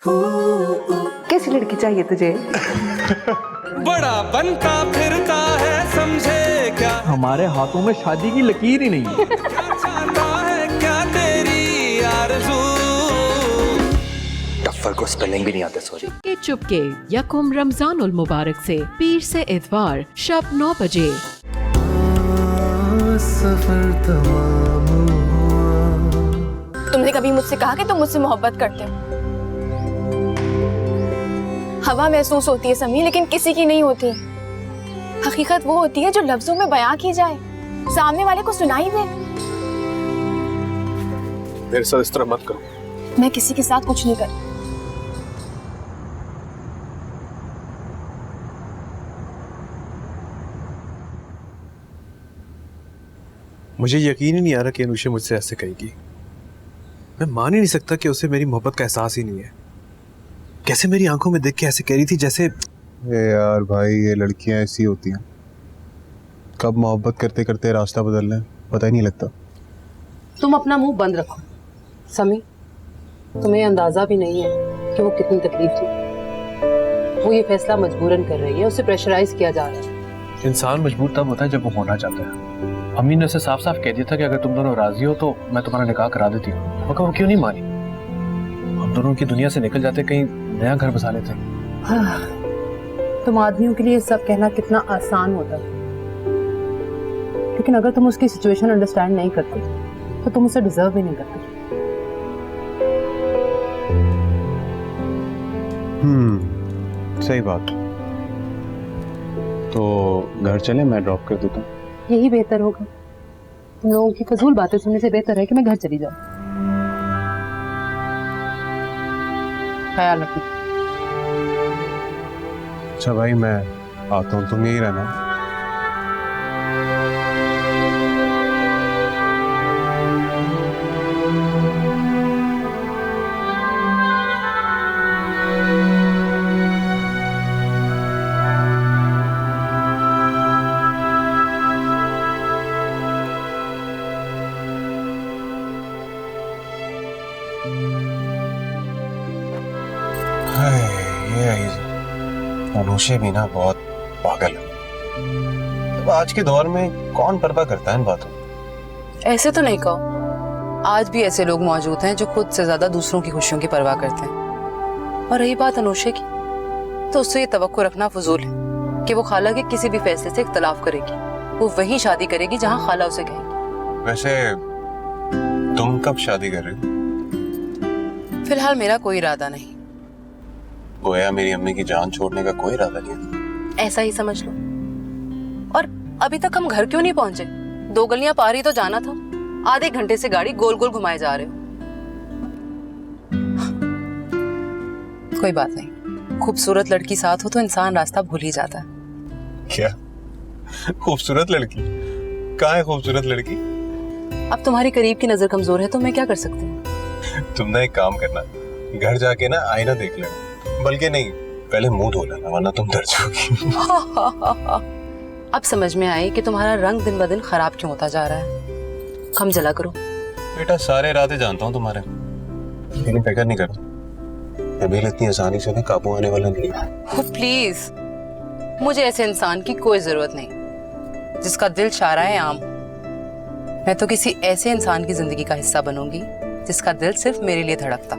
कैसी लड़की चाहिए तुझे? बड़ा बनता फिरता है, समझे क्या? हमारे हाथों में शादी की लकीर ही नहीं है। चाहता है क्या तेरी आरज़ू? टफ्फर को स्पेलिंग भी नहीं आते, सॉरी। के चुपके यकुम रमजानुल मुबारक से पीर से इतवार शब 9 बजे। तुमने कभी मुझसे कहा कि तुम मुझसे मोहब्बत करते हो? हवा महसूस होती है समी, लेकिन किसी की नहीं होती। हकीकत वो होती है जो लफ्जों में बयां की जाए, सामने वाले को सुनाई दे। मेरे साथ इस तरह मत करो। मैं किसी के साथ कुछ नहीं कर। मुझे यकीन ही नहीं आ रहा कि अनुषा मुझसे ऐसे कहेगी। मैं मान ही नहीं सकता कि उसे मेरी मोहब्बत का एहसास ही नहीं है। कैसे मेरी आंखों में देख के ऐसे कह रही थी जैसे। यार भाई, ये लड़कियां ऐसी होती हैं, कब मोहब्बत करते करते रास्ता बदल लें पता ही नहीं लगता। तुम अपना मुंह बंद रखो समी, तुम्हें अंदाजा भी नहीं है कि वो कितनी तकलीफ थी। वो ये फैसला मजबूरन कर रही है, उसे प्रेशराइज किया जा रहा है। इंसान मजबूर तब होता है जब वो होना चाहता है। अम्मी ने उसे साफ साफ कह दिया था कि अगर तुम दोनों राजी हो तो मैं तुम्हारा निकाह करा देती हूँ, मगर वो क्यों नहीं मानी? हम दोनों की दुनिया से निकल जाते, कहीं नया घर बसा लेते। तुम आदमियों के लिए सब कहना कितना आसान होता है, लेकिन अगर तुम उसकी सिचुएशन अंडरस्टैंड नहीं करते तो तुम उसे डिजर्व भी नहीं करते। सही बात। तो घर चले, मैं ड्रॉप कर देता हूँ। यही बेहतर होगा। तुम लोगों की फजूल बातें सुनने से बेहतर है कि मैं घर चली जाऊँ। ख्याल रखना। अच्छा भाई, मैं आता हूँ, तुम यही रहना। अनुषा भी ना बहुत पागल है। अब आज के दौर में कौन पर्दा करता है इन बातों? ऐसे तो नहीं कहो, आज भी ऐसे लोग मौजूद हैं जो खुद से ज्यादा दूसरों की खुशियों की परवाह करते हैं। और रही बात अनुषा की, तो उससे ये तवक्को रखना फजूल है कि वो खाला के किसी भी फैसले से इख्तलाफ करेगी। वो वही शादी करेगी जहां खाला उसे कहेगी। वैसे तुम कब शादी कर रही हो? फिलहाल मेरा कोई इरादा नहीं। गोया मेरी अम्मी की जान छोड़ने का कोई इरादा नहीं। ऐसा ही समझ लो। और अभी तक हम घर क्यों नहीं पहुंचे? 2 गलियां पार ही तो जाना था। आधे घंटे से गाड़ी गोल गोल घुमाए जा रहे हो। कोई बात नहीं, खूबसूरत लड़की साथ हो तो इंसान रास्ता भूल ही जाता है। क्या खूबसूरत लड़की? कहाँ है खूबसूरत लड़की? अब तुम्हारी करीब की नजर कमजोर है तो मैं क्या कर सकती हूँ? तुम ना एक काम करना, घर जाके ना आईना देख लेना। बल्कि नहीं, पहले मुंह धो लेना वरना तुम डर जाओगी। अब समझ में आई कि तुम्हारा रंग दिन ब दिन खराब क्यों होता जा रहा है। कम जला करो। बेटा, सारे इरादे जानता हूँ तुम्हारे, लेकिन फिक्र नहीं करो, नबील इतनी आसानी से ना काबू आने वाला नहीं है। प्लीज, मुझे ऐसे इंसान की कोई जरूरत नहीं जिसका दिल शाराए आम। मैं तो किसी ऐसे इंसान की जिंदगी का हिस्सा बनूंगी जिसका दिल सिर्फ मेरे लिए धड़कता,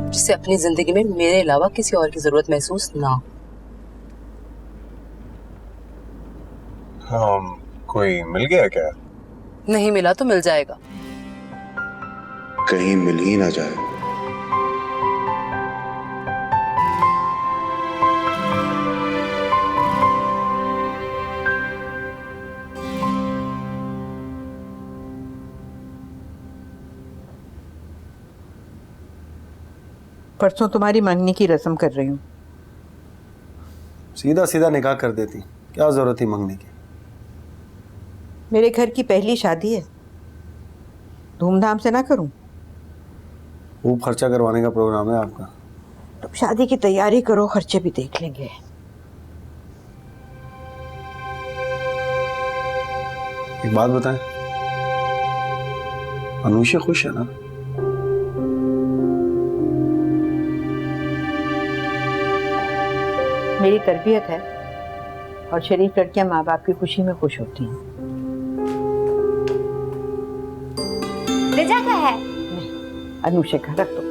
जिसे अपनी जिंदगी में मेरे अलावा किसी और की जरूरत महसूस ना हो। कोई मिल गया क्या? नहीं मिला तो मिल जाएगा। कहीं मिल ही ना जाए। परसों तुम्हारी मंगनी की रस्म कर रही हूँ। सीधा सीधा निकाह कर देती, क्या जरूरत थी मंगने की? मेरे घर की पहली शादी है, धूमधाम से ना करूँ? खूब खर्चा करवाने का प्रोग्राम है आपका? तो शादी की तैयारी करो, खर्चे भी देख लेंगे। एक बात बताएं, अनुषा खुश है ना? मेरी तरबियत है और शरीफ लड़कियां माँ बाप की खुशी में खुश होती हैं। रिजा का है? अनुषे का रख दो।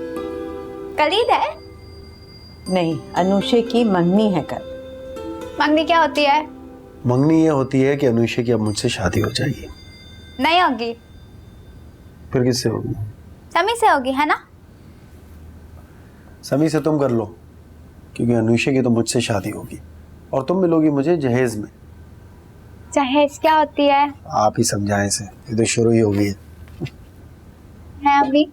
कलीद है? नहीं, अनुषे की मंगनी है कल। मंगनी क्या होती है? मंगनी ये होती है कि अनुषा की अब मुझसे शादी हो जाएगी। नहीं होगी। फिर किससे होगी? समी से होगी, है ना? समी से तुम कर लो, क्योंकि अनुषा की तो मुझसे शादी होगी और तुम मिलोगी मुझे जहेज में। जहेज क्या होती है? आप ही समझाएं इसे, ये तो शुरू ही हो गई है अभी।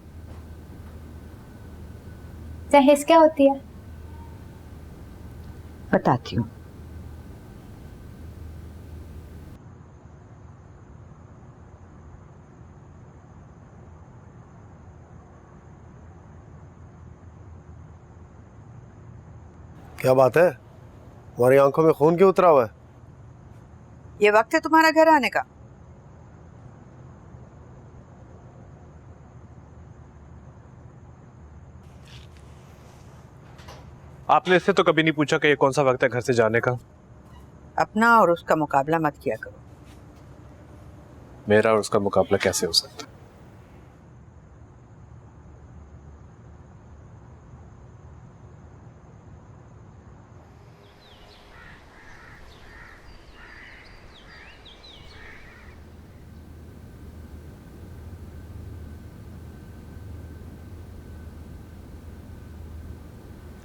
जहेज क्या होती है? बताती हूँ। क्या बात है, तुम्हारी आंखों में खून क्यों उतरा हुआ है? ये वक्त है तुम्हारा घर आने का। आपने इससे तो कभी नहीं पूछा कि ये कौन सा वक्त है घर से जाने का। अपना और उसका मुकाबला मत किया करो। मेरा और उसका मुकाबला कैसे हो सकता है?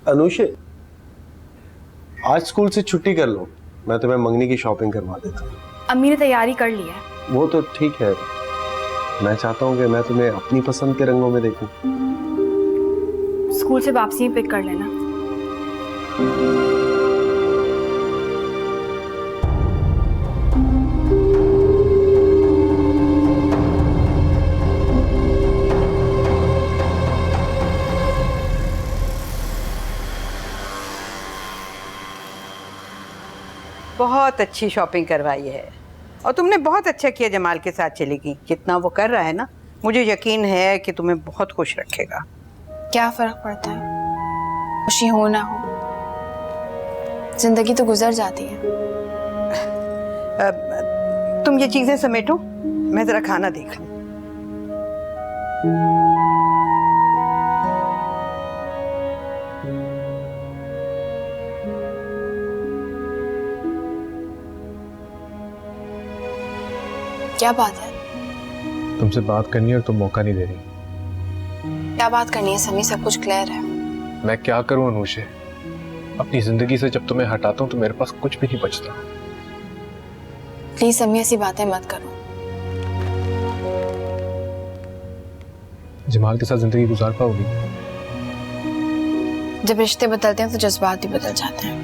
अनुषे, आज स्कूल से छुट्टी कर लो, मैं तुम्हें मंगनी की शॉपिंग करवा देता हूँ। अम्मी ने तैयारी कर ली है। वो तो ठीक है, मैं चाहता हूँ कि मैं तुम्हें अपनी पसंद के रंगों में देखूं। स्कूल से वापसी में पिक कर लेना। बहुत अच्छी शॉपिंग करवाई है और तुमने बहुत अच्छा किया जमाल के साथ चली गई। जितना वो कर रहा है ना, मुझे यकीन है कि तुम्हें बहुत खुश रखेगा। क्या फर्क पड़ता है, खुशी हो ना हो, जिंदगी तो गुजर जाती है। तुम ये चीजें समेटो, मैं जरा खाना देख लूं। क्या बात है? तुमसे बात करनी है और तुम मौका नहीं दे रही। क्या बात करनी है समी? सब कुछ क्लियर है। मैं क्या करूं अनुषे, अपनी जिंदगी से जब तुम्हें हटाता हूं तो मेरे पास कुछ भी नहीं बचता। प्लीज समी ऐसी बातें मत करो। जमाल के साथ जिंदगी गुजार पाओगी? जब रिश्ते बदलते हैं तो जज्बात भी बदल जाते हैं।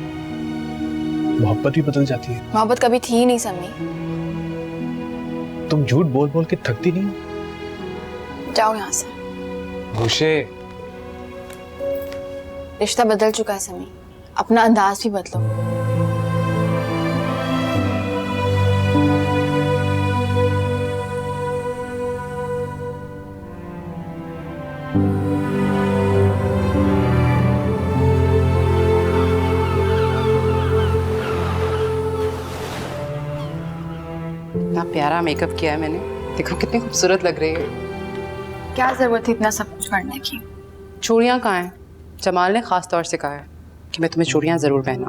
मोहब्बत भी बदल जाती है। मोहब्बत कभी थी ही नहीं समी। तुम झूठ बोल बोल के थकती नहीं? जाओ यहाँ से। अनुषे, रिश्ता बदल चुका है समी, अपना अंदाज भी बदलो। इतना प्यारा मेकअप किया है मैंने, देखो कितनी खूबसूरत लग रही है। क्या जरूरत थी इतना सब कुछ करने की? चूड़ियाँ कहाँ हैं? जमाल ने खास तौर से कहा है कि मैं तुम्हें चूड़ियाँ जरूर पहना।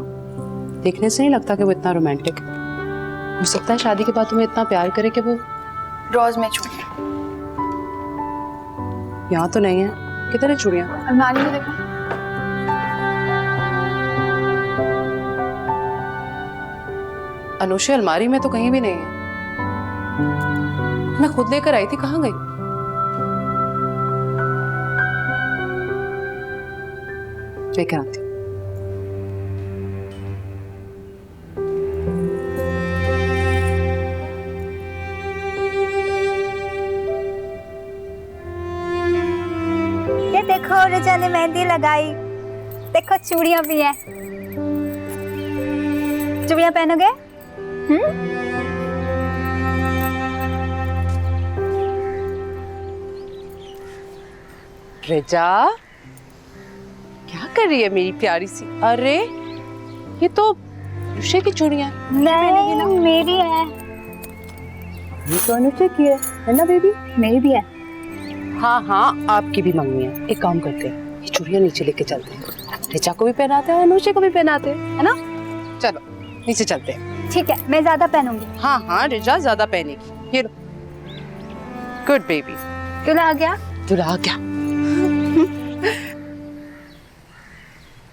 देखने से नहीं लगता कि वो इतना रोमांटिक है। हो सकता है शादी के बाद तुम्हें इतना प्यार करे कि वो। रोज में चूड़ियाँ यहाँ तो नहीं है। किधर है चूड़ियाँ? अलमारी में देखो। अनुषा अलमारी में तो कहीं भी नहीं है। मैं खुद लेकर आई थी, कहाँ गई? लेकर आती हूँ। ये देखो रिचा ने मेहंदी लगाई, देखो चूड़ियां भी है। चूड़ियां पहनोगे? रिचा क्या कर रही है मेरी प्यारी सी? अरे ये तो अनुषा की चूड़ियां हैं। नहीं, मेरी है। ये तो अनुषा की है ना बेबी? मेरी भी है। हाँ हाँ, आपकी भी मंगनी है। एक काम करते हैं, ये चूड़ियां नीचे लेके चलते हैं, रिचा को भी पहनाते हैं, अनुषा को भी पहनाते हैं, है ना? चलो नीचे चलते हैं। ठीक है, मैं ज्यादा पहनूंगी। हाँ हाँ, रिचा ज्यादा पहनेगी। ये गुड बेबी। दूल्हा आ गया? दूल्हा आ गया।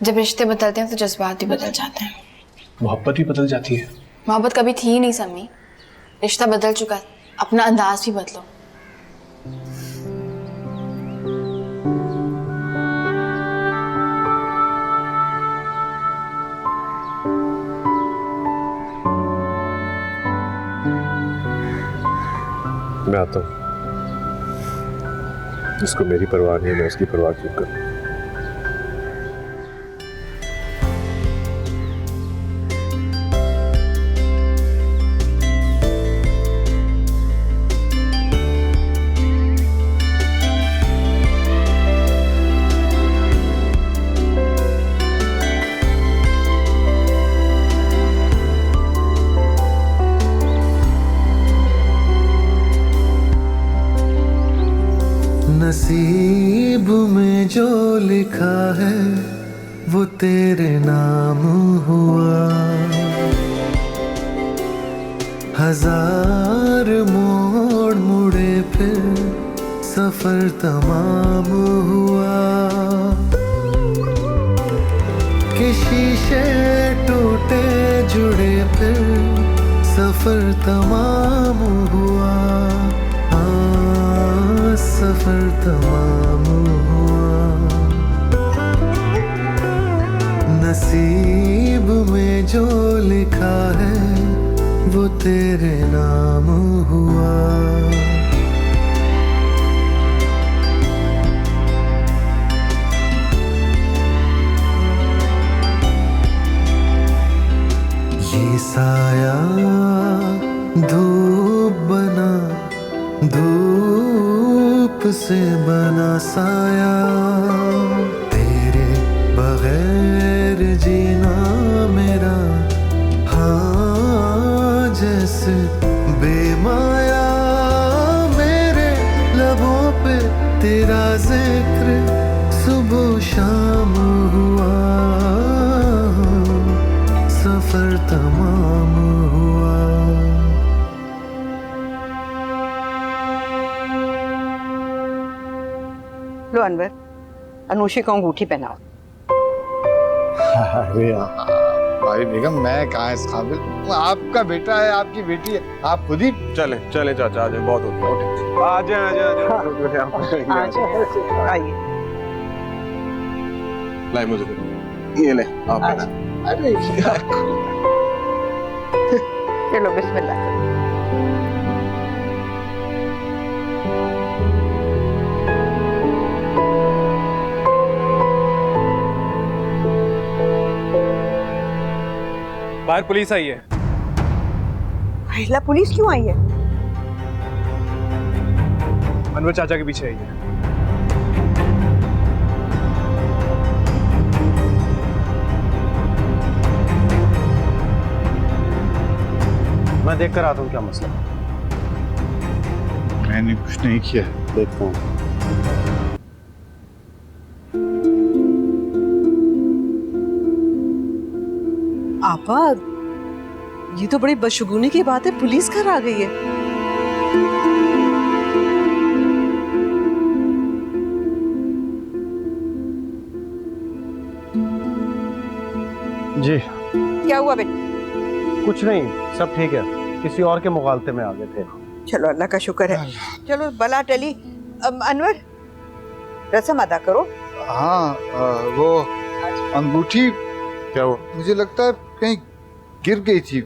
जब रिश्ते बदलते हैं तो जज्बात भी बदल जाते हैं। मोहब्बत भी बदल जाती है। मोहब्बत कभी थी ही नहीं सम्मी, रिश्ता बदल चुका है, अपना अंदाज भी बदलो। मैं आता हूँ। जिसको मेरी परवाह नहीं है, मैं उसकी परवाह क्यों करूँ? नसीब में जो लिखा है वो तेरे नाम हुआ, हजार मोड़ मुड़े फिर सफर तमाम हुआ, कि शीशे टूटे जुड़े फिर सफर तमाम हुआ, सफर तमाम हुआ। नसीब में जो लिखा है वो तेरे नाम हुआ। ये साया धूप बना, धूप से बना साया, तेरे बगैर जीना मेरा हाँ जैसे बेमाया, मेरे लबों पे तेरा जिक्र सुबह शाम हुआ, सफर तमाम हुआ। लो अनवर, अनुषा को अंगूठी पहनाओ। अरे भाई बेगम, मैं कहाँ इस काबिल? वो आपका बेटा है, आपकी बेटी है, आप खुद ही चले चले चाचा, आ जाए, बहुत हो गया। उठे, आ जाए। आइए। लाई मुझे दे। ये ले आप पहना। अरे चलो बिस्मिल्लाह। बाहर पुलिस आई है। महिला पुलिस क्यों आई है? अनवर चाचा के पीछे आई है। मैं देख कर आता हूँ क्या मसला। मैंने कुछ नहीं किया, देखता हूँ। आपा, ये तो बड़ी बदशगुनी की बात है, पुलिस घर आ गई है। जी क्या हुआ बेटा? कुछ नहीं, सब ठीक है। किसी और के मुगालते में आ गए थे। चलो अल्लाह का शुक्र है। चलो बला टली। अनवर, रस्म अदा करो। हाँ, वो अंगूठी क्या हुआ? मुझे लगता है कहीं गिर गई थी।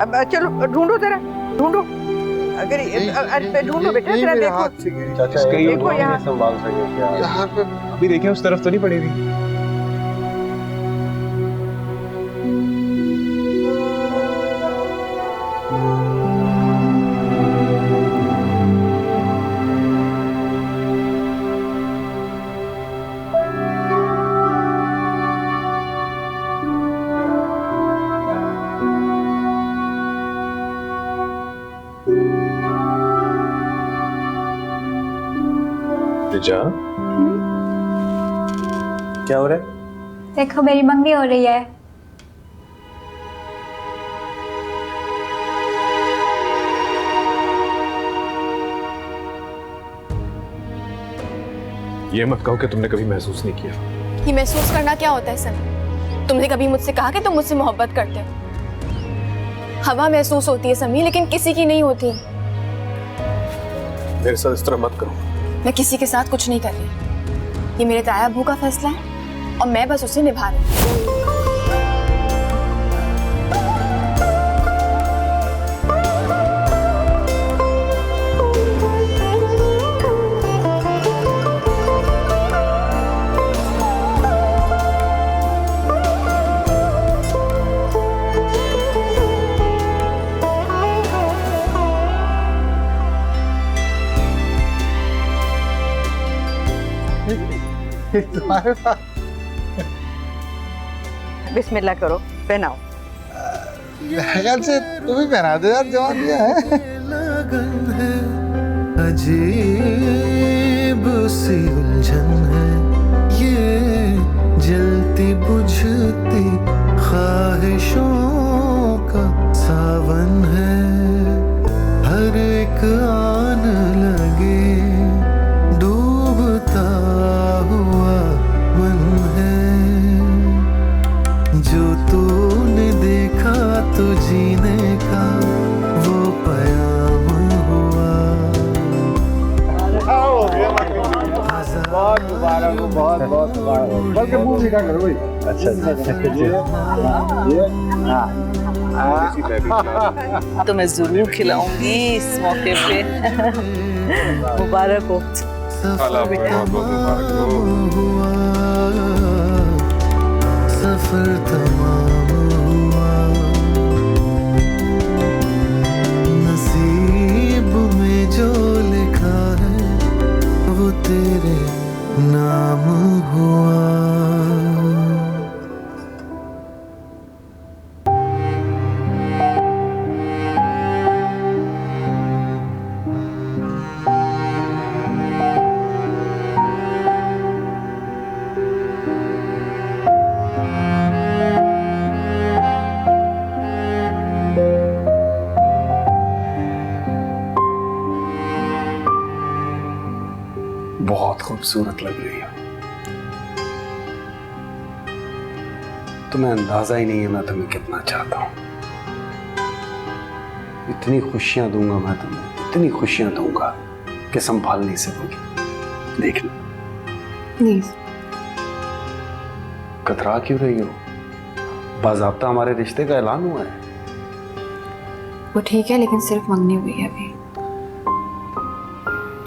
अब चलो ढूंढो जरा, ढूंढो। अगर ढूंढो बेटा, जरा देखो। चाचा देखो यहाँ संभाल सके क्या? यहाँ पे अभी देखें, उस तरफ तो नहीं पड़ी थी। जा क्या हो रहा है? देखो मेरी मंगनी हो रही है। ये मत कहो कि तुमने कभी महसूस नहीं किया। ये महसूस करना क्या होता है समी? तुमने कभी मुझसे कहा कि तुम मुझसे मोहब्बत करते हो? हवा महसूस होती है समी, लेकिन किसी की नहीं होती। मेरे साथ इस तरह मत करो। मैं किसी के साथ कुछ नहीं कर रही। ये मेरे ताया अबू का फैसला है और मैं बस उसे निभा रही हूँ। बिस्मिल्लाह करो, पहनाओ। ख्याल से तुम ही पहना दो यार, जवान दिया है। लगन है अजीब सी उलझन है, ये जलती बुझती ख्वाहिशों का सावन है। हर एक आन लगे डूबता हुआ मन है, जो तूने देखा तो जीने का वो पयाम हुआ। बहुत मुबारक हो, बहुत बहुत मुबारक हो। बल्कि मुंह दिखा करो भाई। अच्छा तो मैं जरूर खिलाऊंगी इस मौके पे। मुबारक हो। सफर तमाम हुआ, नसीब में जो लिखा है वो तेरे नाम हुआ। बहुत खूबसूरत लग रही हो। तुम्हें अंदाजा ही नहीं है मैं तुम्हें कितना चाहता हूं। इतनी खुशियां दूंगा मैं तुम्हें, इतनी खुशियां दूंगा कि संभाल नहीं सकोगी। देखना। प्लीज। कतरा क्यों रही हो? बाज़ाब्ता हमारे रिश्ते का ऐलान हुआ है। वो ठीक है, लेकिन सिर्फ मंगनी हुई है अभी।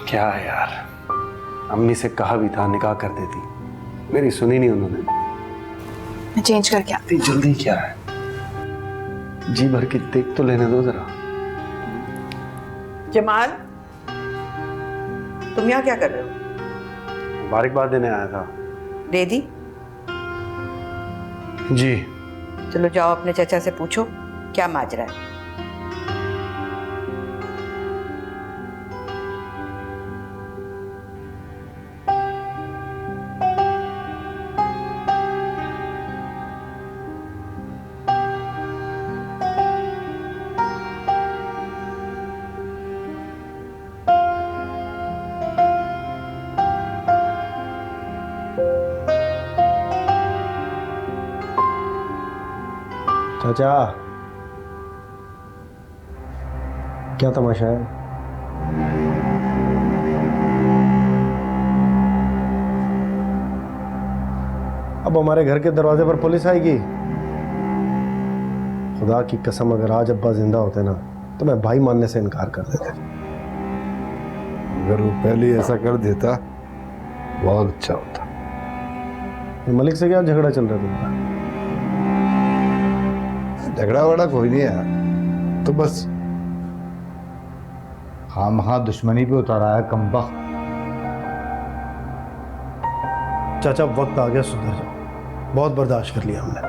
क्या है यार, अम्मी से कहा भी था निकाह कर देती, मेरी सुनी नहीं उन्होंने। मैं चेंज करके आती। इतनी जल्दी क्या है? जी भर के देख तो लेने दो जरा। जमाल, तुम यहाँ क्या कर रहे हो? मुबारकबाद देने आया था। दे दी? जी। चलो जाओ अपने चाचा से पूछो क्या माजरा है। चाचा, क्या तमाशा है? अब हमारे घर के दरवाजे पर पुलिस आएगी। खुदा की कसम, अगर आज अब्बा जिंदा होते ना तो मैं भाई मानने से इनकार कर देते। अगर वो पहले ऐसा कर देता बहुत अच्छा होता। मलिक से क्या झगड़ा चल रहा है तुम्हारा? झगड़ा वगड़ा कोई नहीं है, तो बस खामखा दुश्मनी पे उतारा है कमबख्त। चाचा वक्त आ गया, सुधर जाओ। बहुत बर्दाश्त कर लिया हमने।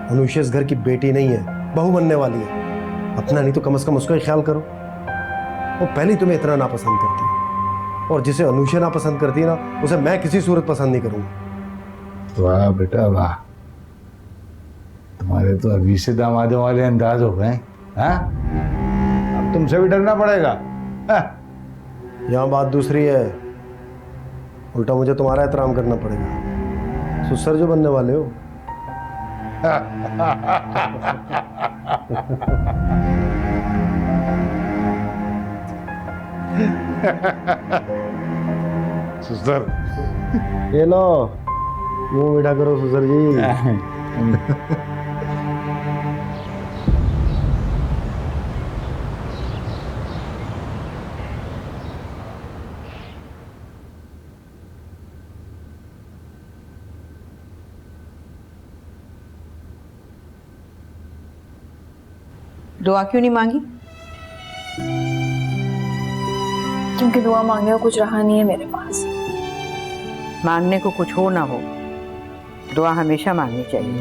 अनुषा इस घर की बेटी नहीं है, बहू बनने वाली है। अपना नहीं तो कम से कम उसका ही ख्याल करो। वो पहले ही तुम्हें इतना नापसंद करती है। और जिसे अनुषा ना पसंद करती है ना, उसे मैं किसी सूरत पसंद नहीं करूंगा। वाह बेटा वाह, तुम्हारे तो अभी से दामादों वाले अंदाज हो गए। हाँ, अब तुमसे भी डरना पड़ेगा। हाँ? यहाँ बात दूसरी है, उल्टा मुझे तुम्हारा एहतराम करना पड़ेगा। सुसर जो बनने वाले हो। सुसर, ये लो, मुंह मीठा करो सुसर जी। दुआ क्यों नहीं मांगी? क्योंकि दुआ मांगने को कुछ रहा नहीं है मेरे पास। मांगने को कुछ हो ना हो, दुआ हमेशा मांगनी चाहिए।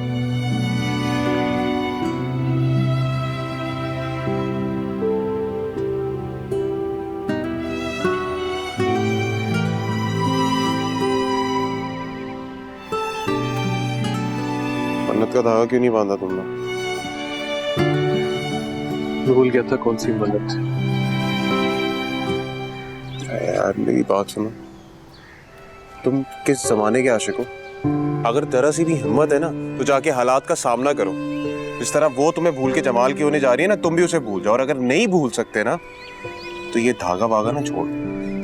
मन्नत का धागा क्यों नहीं बांधा तुमने? भूल गया था कौन सी मन्नत। यार मेरी बात सुनो, तुम किस जमाने के आशिक हो? अगर जरा सी भी हिम्मत है ना तो जाके हालात का सामना करो। जिस तरह वो तुम्हें भूल के जमाल की होने जा रही है ना, तुम भी उसे भूल जाओ। और अगर नहीं भूल सकते ना तो ये धागा वागा ना छोड़,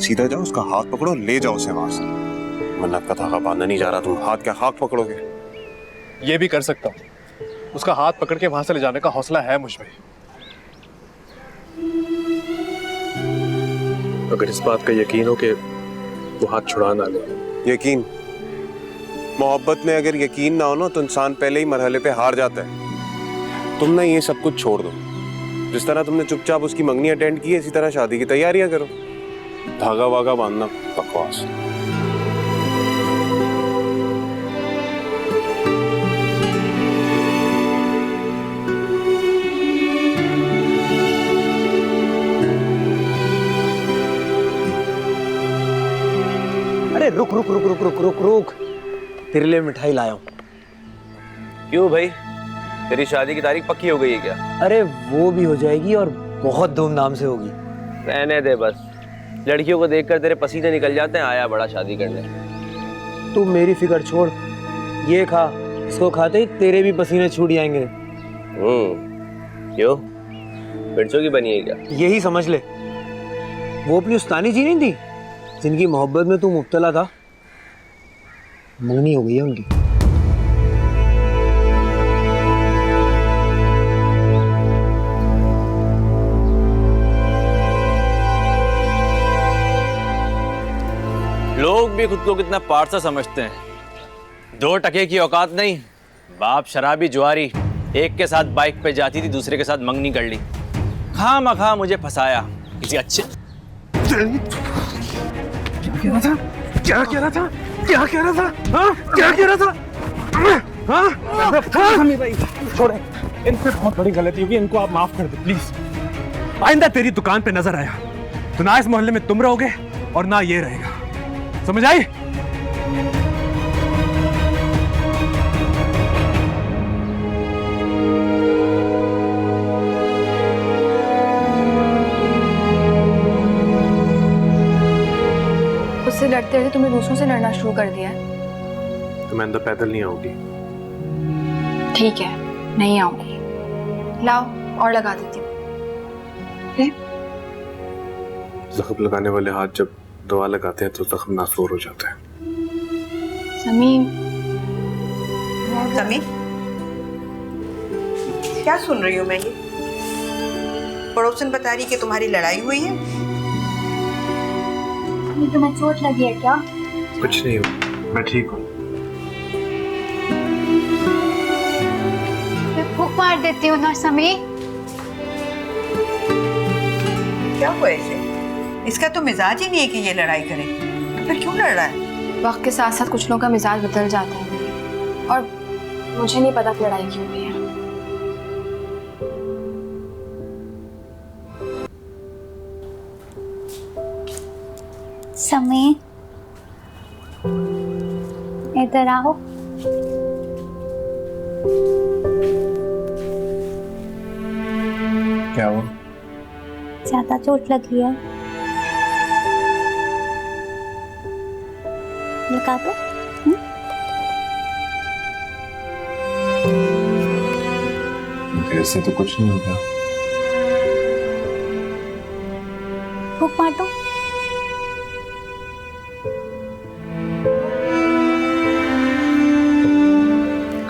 सीधा जाओ, उसका हाथ पकड़ो, ले जाओ उसे वहां से। मन्नत का धागा बांधा नहीं जा रहा, तुम हाथ क्या हाथ पकड़ोगे? ये भी कर सकता हूँ, उसका हाथ पकड़ के वहां से ले जाने का हौसला है मुझ में। अगर इस बात का यकीन हो कि वो हाथ छुड़ा ना ले। यकीन? मोहब्बत में अगर यकीन ना हो ना तो इंसान पहले ही मरहले पे हार जाता है। तुम ना ये सब कुछ छोड़ दो। जिस तरह तुमने चुपचाप उसकी मंगनी अटेंड की है, इसी तरह शादी की तैयारियां करो। धागा वागा बांधना बकवास। अरे रुक रुक रुक रुक रुक रुक रुक, तेरे लिए मिठाई लाया हूँ। क्यों भाई, तेरी शादी की तारीख पक्की हो गई है क्या? अरे वो भी हो जाएगी और बहुत धूमधाम से होगी। रहने दे बस, लड़कियों को देखकर तेरे पसीने निकल जाते हैं। आया बड़ा शादी करने। तू मेरी फिक्र छोड़, ये खा, इसको खाते ही तेरे भी पसीने छूट जाएंगे। क्यों, मिर्चों की बनी है क्या? यही समझ ले। वो अपनी उस्तानी जी नहीं थी जिनकी मोहब्बत में तू मुब्तला था, मंगनी हो गई है उनकी। लोग भी खुद को कितना पारसा समझते हैं। 2 टके की औकात नहीं, बाप शराबी जुआरी, एक के साथ बाइक पे जाती थी, दूसरे के साथ मंगनी कर ली। खामखा मुझे फंसाया किसी अच्छे। क्या कह रहा था? क्या कह रहा था? क्या कह रहा था? हाँ? क्या कह रहा था? हाँ? समीर भाई छोड़े, इनसे बहुत बड़ी गलती होगी, इनको आप माफ कर दो प्लीज। आइंदा तेरी दुकान पे नजर आया तो ना इस मोहल्ले में तुम रहोगे और ना ये रहेगा, समझ आई? उससे लड़ते लड़ते तुमने दूसरों से लड़ना शुरू कर दिया है। तुम अंदर पैदल नहीं आओगी? ठीक है, नहीं आऊंगी। लाओ और लगा देती हूँ। जख्म लगाने वाले हाथ जब दवा लगाते हैं तो जख्म नासूर हो जाता है। समीम, समीर, क्या सुन रही हूँ मैं? ये पड़ोसन बता रही कि तुम्हारी लड़ाई हुई है। तुम्हें चोट लगी है क्या? कुछ नहीं हो, मैं ठीक हूँ। मैं फूंक मार देती हूँ ना समीर। क्या हुआ इसे? इसका तो मिजाज ही नहीं है कि ये लड़ाई करे, फिर क्यों लड़ रहा है? वक्त के साथ साथ कुछ लोगों का मिजाज बदल जाता है और मुझे नहीं पता कि लड़ाई क्यों हुई है। समी, इधर आओ। क्या हुआ? ज्यादा चोट लगी है? लगा दो। मेरे से तो कुछ नहीं होगा। फूंक मार दो।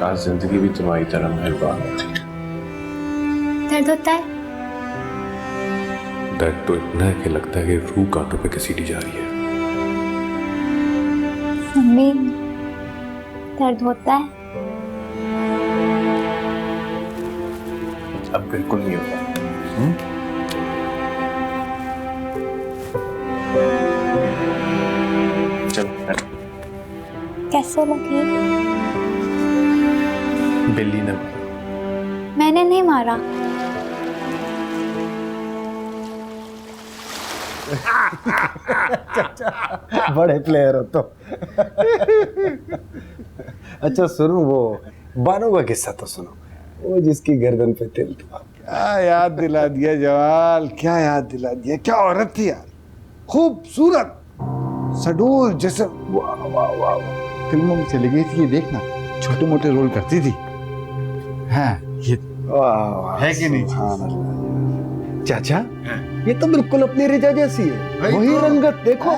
काश जिंदगी भी तुम्हारी तरह मेहरबान होती। दर्द होता है? दर्द तो इतना है कि लगता है कि रूह कांटों पे घसीटी जा रही है। मम्मी, दर्द होता है? अब बिल्कुल नहीं होता। चल कैसे लगी? बिल्ली ने मैंने नहीं मारा। बड़े प्लेयर हो तो। अच्छा सुनो, वो बानो का किस्सा तो सुनो, वो जिसकी गर्दन पे तिल था। क्या याद दिला दिया जमाल, क्या याद दिला दिया। क्या औरत थी यार, खूबसूरत, सडोल जैसे। वाह वाह वाह, फिल्मों में चली गई थी। ये देखना, छोटे मोटे रोल करती थी। हाँ ये है कि नहीं? चाचा, ये तो बिल्कुल अपनी रिजा जैसी है। वही रंगत देखो।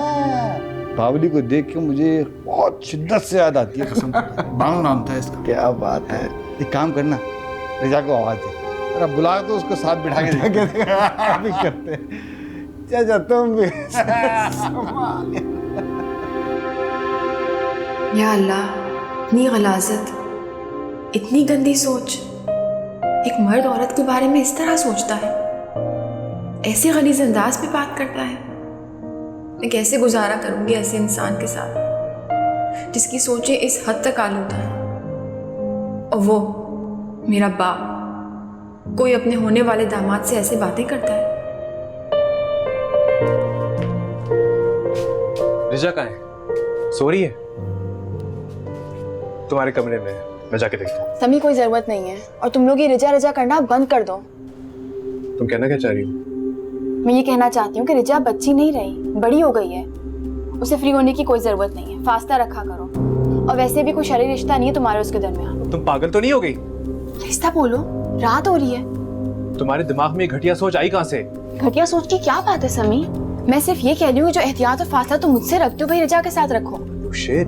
बावली को देख के मुझे बहुत शिद्दत से याद आती है। कसम, बानो नाम था इसका। क्या बात है। एक काम करना, रिजा को आवाज दे, अरे बुला तो उसको साथ बिठा के भी करते। चाचा तुम भी। या अल्लाह, इतनी गलाजत, इतनी गंदी सोच। एक मर्द औरत के बारे में इस तरह सोचता है, ऐसे गलीज अंदाज में बात करता है। मैं कैसे गुजारा करूंगी ऐसे इंसान के साथ जिसकी सोचें इस हद तक आलूदा है। और वो मेरा बाप, कोई अपने होने वाले दामाद से ऐसे बातें करता है। रिजा कहाँ है? सो रही है? तुम्हारे कमरे में, मैं जाके देखता हूँ। समी, कोई जरूरत नहीं है, और तुम लोग ये रिजा रिजा करना बंद कर दो। तुम कहना क्या चाह रही हो? मैं ये कहना चाहती हूँ कि रिजा बच्ची नहीं रही, बड़ी हो गई है। उसे फ्री होने की कोई जरूरत नहीं है, फासला रखा करो। और वैसे भी कोई शरीर रिश्ता नहीं है तुम्हारे उसके दरमियान। तुम पागल तो नहीं हो गई? रिश्ता बोलो, रात हो रही है। तुम्हारे दिमाग में घटिया सोच आई कहाँ से? घटिया सोच की क्या बात है समी? मैं सिर्फ ये कह रही हूँ जो एहतियात और फासला तुम मुझसे रखते हो वही रिजा के साथ रखो।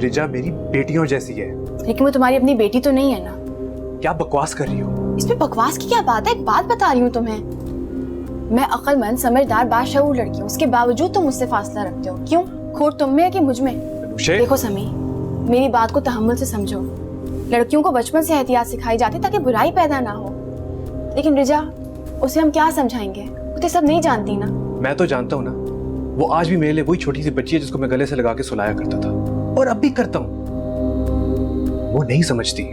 रिजा मेरी बेटियों जैसी है। लेकिन वो तुम्हारी अपनी बेटी तो नहीं है ना? क्या बकवास कर रही हो? इसमें बकवास की क्या बात है? एक बात बता रही हूँ तुम्हें। मैं अक्लमंद, समझदार, बाशऊर लड़की हूँ, उसके बावजूद तुम मुझसे फासला रखते हो। क्यों? खोट तुम में है कि मुझ में? देखो समी, मेरी बात को तहम्मुल से समझो। लड़कियों को बचपन से एहतियात सिखाई जाती ताकि बुराई पैदा ना हो। लेकिन रिजा, उसे हम क्या समझाएंगे? वो तो सब नहीं जानती ना। मैं तो जानता हूँ ना, वो आज भी मेरे लिए वही छोटी सी बच्ची है जिसको मैं गले से लगा के सुलाया करता था, और अब भी करता हूँ। वो नहीं समझती,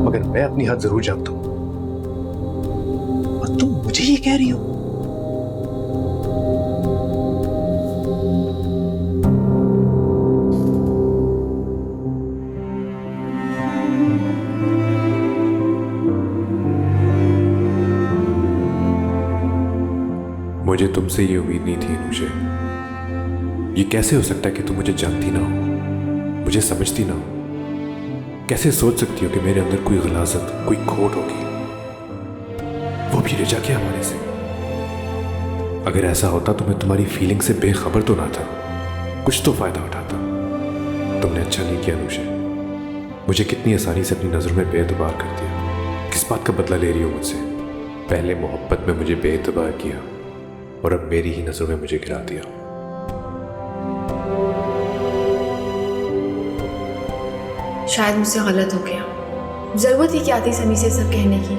मगर मैं अपनी हद जरूर जानता हूँ। और तुम मुझे ये कह रही हो? मुझे तुमसे ये उम्मीद नहीं थी अनुषे। ये कैसे हो सकता है कि तुम मुझे जानती ना हो, मुझे समझती ना हो? कैसे सोच सकती हो कि मेरे अंदर कोई गलाजत, कोई खोट होगी, वो भी रिजा के हवाले से? अगर ऐसा होता तो मैं तुम्हारी फीलिंग से बेखबर तो ना था, कुछ तो फायदा उठाता। तुमने अच्छा नहीं किया अनुषे, मुझे कितनी आसानी से अपनी नजरों में बेएतबार कर दिया। किस बात का बदला ले रही हो मुझसे? पहले मोहब्बत में मुझे बेएतबार किया और अब मेरी ही नजरों में मुझे गिरा दिया। शायद मुझसे गलत हो गया। जरूरत ही क्या थी समी से सब कहने की?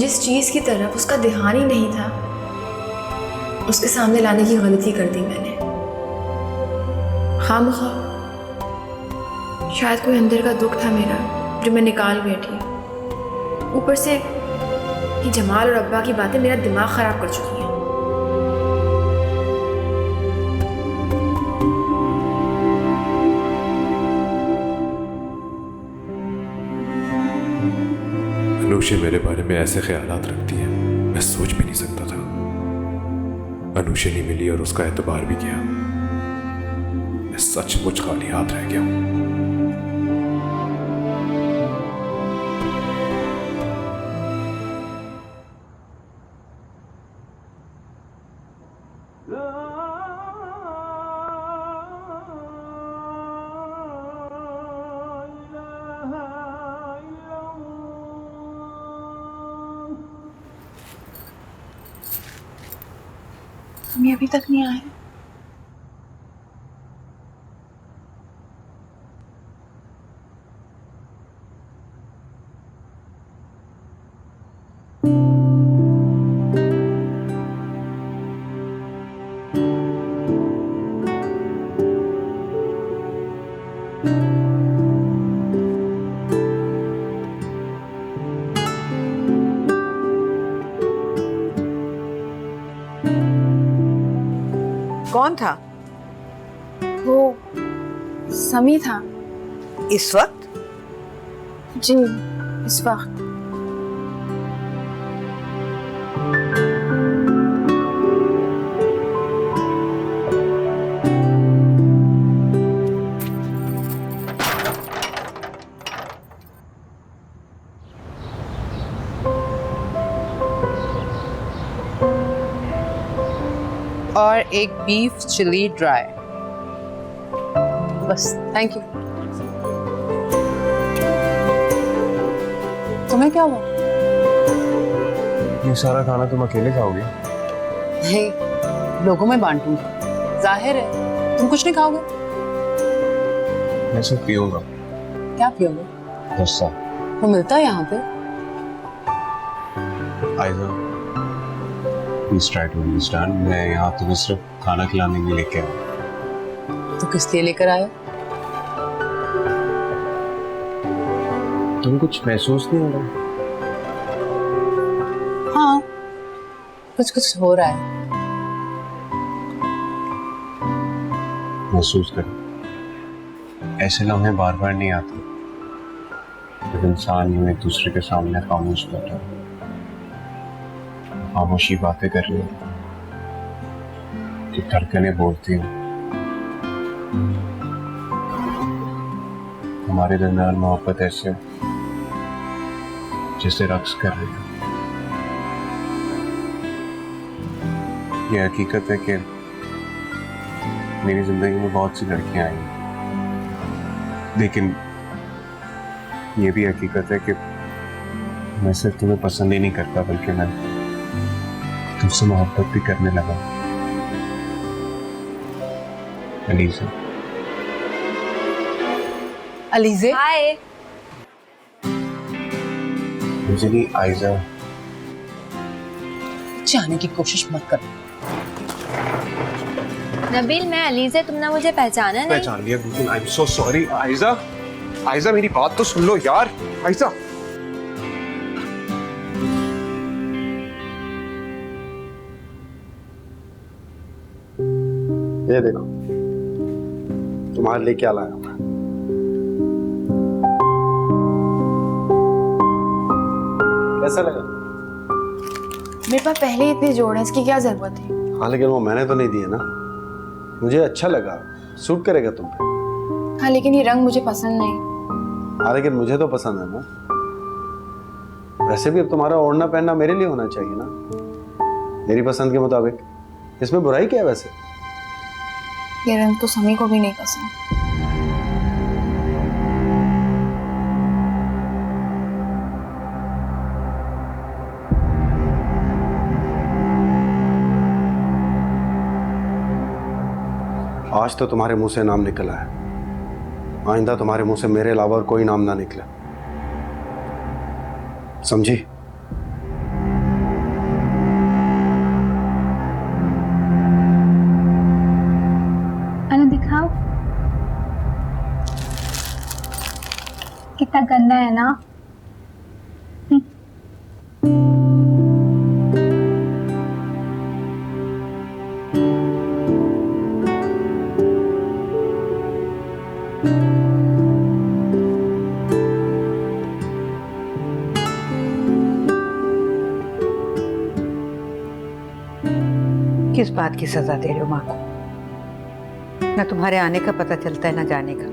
जिस चीज की तरफ उसका ध्यान ही नहीं था उसके सामने लाने की गलती कर दी मैंने। खामखा शायद कोई अंदर का दुख था मेरा जो मैं निकाल बैठी। ऊपर से ये जमाल और अब्बा की बातें मेरा दिमाग खराब कर चुकी हैं। अनुषे मेरे बारे में ऐसे ख्यालात रखती है, मैं सोच भी नहीं सकता था। अनुषे नहीं मिली और उसका एतबार भी किया। मैं सचमुच खाली हाथ रह गया हूं। हम अभी तक नहीं आए। कौन था? वो समी था। इस वक्त? जी, इस वक्त। और एक बीफ चिली ड्राई। बस, थैंक यू। तुम्हें क्या हुआ? ये सारा खाना तुम अकेले खाओगे? नहीं, लोगों में बांटूंगी। जाहिर है तुम कुछ नहीं खाओगे। मैं सिर्फ पीऊंगा। क्या पियोगे? गुस्सा। वो मिलता है यहाँ पे? आइजा, प्लीज ट्राई टू अंडरस्टैंड। मैं यहाँ तुम्हें सिर्फ खाना खिलाने के लिए लेके आया। तो किस लिए लेकर आए? तुम्हें कुछ महसूस नहीं हो रहा? हाँ, कुछ कुछ हो रहा है। महसूस करो। ऐसे लम्हे बार बार नहीं आते जब इंसान यूं एक दूसरे के सामने खामोश बैठा है, खामोशी बातें कर रही है, जो धड़कनें बोलती हैं। हमारे दरमियान मोहब्बत ऐसे जैसे रक्स कर रही है। ये हकीकत है कि मेरी जिंदगी में बहुत सी लड़कियां आई, लेकिन ये भी हकीकत है कि मैं सिर्फ तुम्हें पसंद ही नहीं करता, बल्कि मैं तुमसे मोहब्बत भी करने लगा। अलीज़ा। अलीज़े? हाय। मुझे नहीं, आइजा। जाने की कोशिश मत कर। नबील, मैं अलीज़ा, तुमने मुझे पहचाना नहीं? पहचान लिया बिल्कुल। I am so sorry. आइजा, आइजा मेरी बात तो सुन लो यार। आइजा, ये देखो तुम्हारे लिए क्या लाया मैं। कैसा लगा? मेरे पास पहले ही इतने जोड़ हैं, इसकी क्या जरूरत है? हाँ, लेकिन वो मैंने तो नहीं दिए ना। मुझे अच्छा लगा, सूट करेगा तुम पे। हाँ, लेकिन ये रंग मुझे पसंद नहीं। हाँ, लेकिन मुझे तो पसंद है ना। वैसे भी अब तुम्हारा ओढ़ना पहनना मेरे लिए होना चाहिए ना, मेरी पसंद के मुताबिक। इसमें बुराई क्या है वैसे? ये रंग तो समी को भी नहीं पसंद। आज तो तुम्हारे मुंह से नाम निकला है, आइंदा तुम्हारे मुंह से मेरे अलावा और कोई नाम ना निकले, समझी? अनु दिखाओ, कितना गंदा है ना। बात की सजा दे रहे हो माँ को? ना तुम्हारे आने का पता चलता है ना जाने का।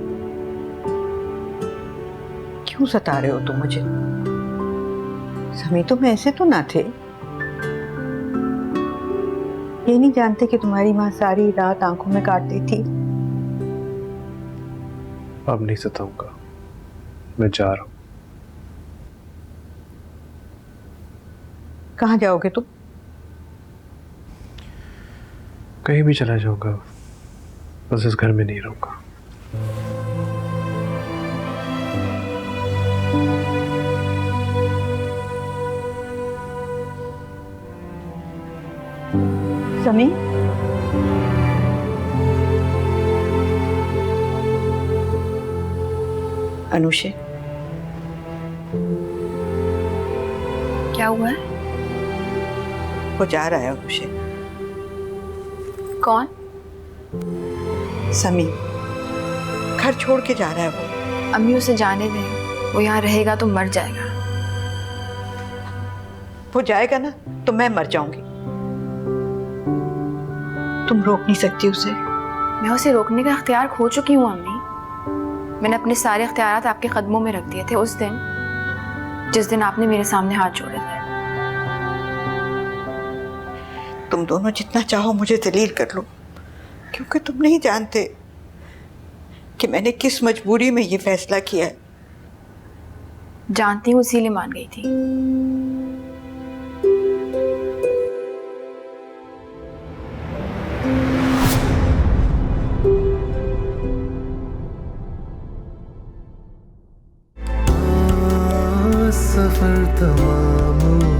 क्यों सता रहे हो तुम मुझे? समी तुम ऐसे तो ना थे। ये नहीं जानते कि तुम्हारी माँ सारी रात आंखों में काटती थी? अब नहीं सताऊंगा, मैं जा रहा हूं। कहाँ जाओगे तुम? कहीं भी चला जाऊंगा, बस इस घर में नहीं रहूंगा। समी, अनुषे, क्या हुआ है? वो जा रहा है अनुषे। कौन? समी घर छोड़ के जा रहा है वो। अम्मी उसे जाने दें, वो यहाँ रहेगा तो मर जाएगा। वो जाएगा ना तो मैं मर जाऊंगी। तुम रोक नहीं सकती उसे। मैं उसे रोकने का इख्तियार खो चुकी हूँ अम्मी। मैंने अपने सारे इख्तियारात आपके कदमों में रख दिए थे उस दिन, जिस दिन आपने मेरे सामने हाथ जोड़े थे। तुम दोनों जितना चाहो मुझे जलील कर लो, क्योंकि तुम नहीं जानते कि मैंने किस मजबूरी में ये फैसला किया है। जानती हूँ, इसीलिए मान गई थी। सफर तमाम